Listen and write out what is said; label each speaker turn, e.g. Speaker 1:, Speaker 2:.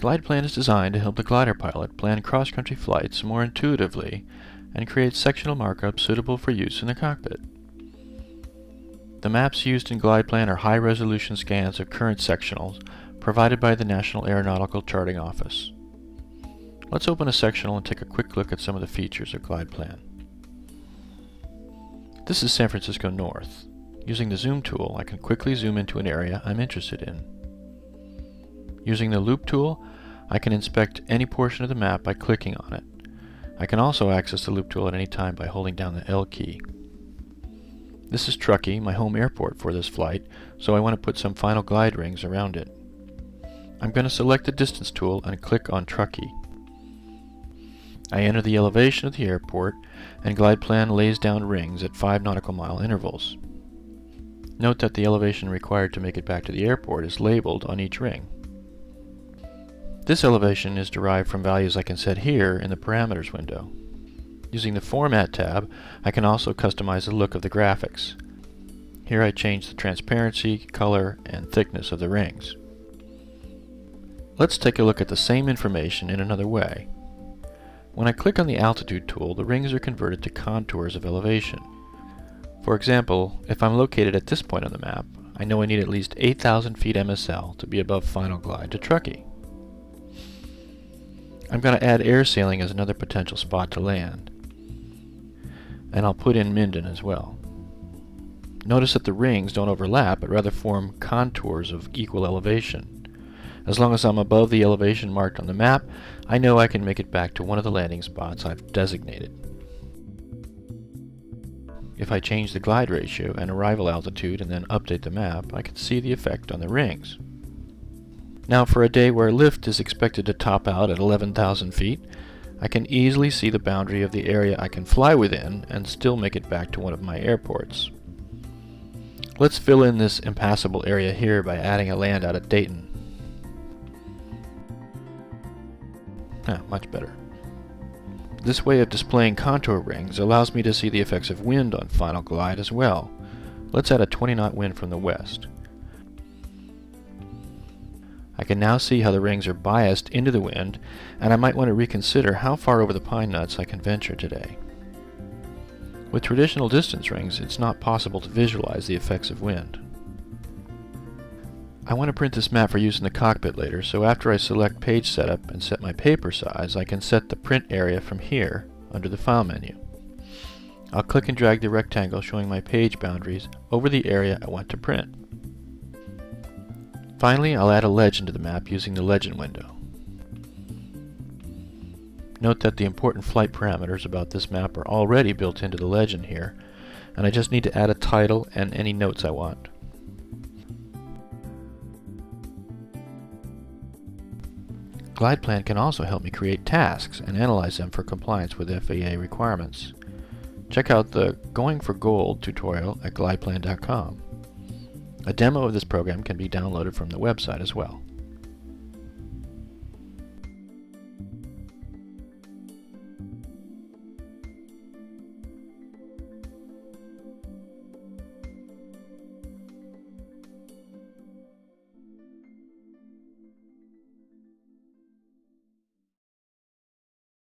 Speaker 1: GlidePlan is designed to help the glider pilot plan cross-country flights more intuitively and create sectional markups suitable for use in the cockpit. The maps used in GlidePlan are high-resolution scans of current sectionals provided by the National Aeronautical Charting Office. Let's open a sectional and take a quick look at some of the features of GlidePlan. This is San Francisco North. Using the Zoom tool, I can quickly zoom into an area I'm interested in. Using the Loop tool, I can inspect any portion of the map by clicking on it. I can also access the Loop tool at any time by holding down the L key. This is Truckee, my home airport for this flight, so I want to put some final glide rings around it. I'm going to select the Distance tool and click on Truckee. I enter the elevation of the airport, and GlidePlan lays down rings at 5 nautical mile intervals. Note that the elevation required to make it back to the airport is labeled on each ring. This elevation is derived from values I can set here in the Parameters window. Using the Format tab, I can also customize the look of the graphics. Here I change the transparency, color, and thickness of the rings. Let's take a look at the same information in another way. When I click on the Altitude tool, the rings are converted to contours of elevation. For example, if I'm located at this point on the map, I know I need at least 8,000 feet MSL to be above final glide to Truckee. I'm going to add air sailing as another potential spot to land. And I'll put in Minden as well. Notice that the rings don't overlap, but rather form contours of equal elevation. As long as I'm above the elevation marked on the map, I know I can make it back to one of the landing spots I've designated. If I change the glide ratio and arrival altitude and then update the map, I can see the effect on the rings. Now for a day where lift is expected to top out at 11,000 feet, I can easily see the boundary of the area I can fly within and still make it back to one of my airports. Let's fill in this impassable area here by adding a land out at Dayton. Much better. This way of displaying contour rings allows me to see the effects of wind on final glide as well. Let's add a 20-knot wind from the west. I can now see how the rings are biased into the wind, and I might want to reconsider how far over the pine nuts I can venture today. With traditional distance rings, it's not possible to visualize the effects of wind. I want to print this map for use in the cockpit later, so after I select Page Setup and set my paper size, I can set the print area from here under the File menu. I'll click and drag the rectangle showing my page boundaries over the area I want to print. Finally, I'll add a legend to the map using the Legend window. Note that the important flight parameters about this map are already built into the legend here, and I just need to add a title and any notes I want. GlidePlan can also help me create tasks and analyze them for compliance with FAA requirements. Check out the Going for Gold tutorial at glideplan.com. A demo of this program can be downloaded from the website as well.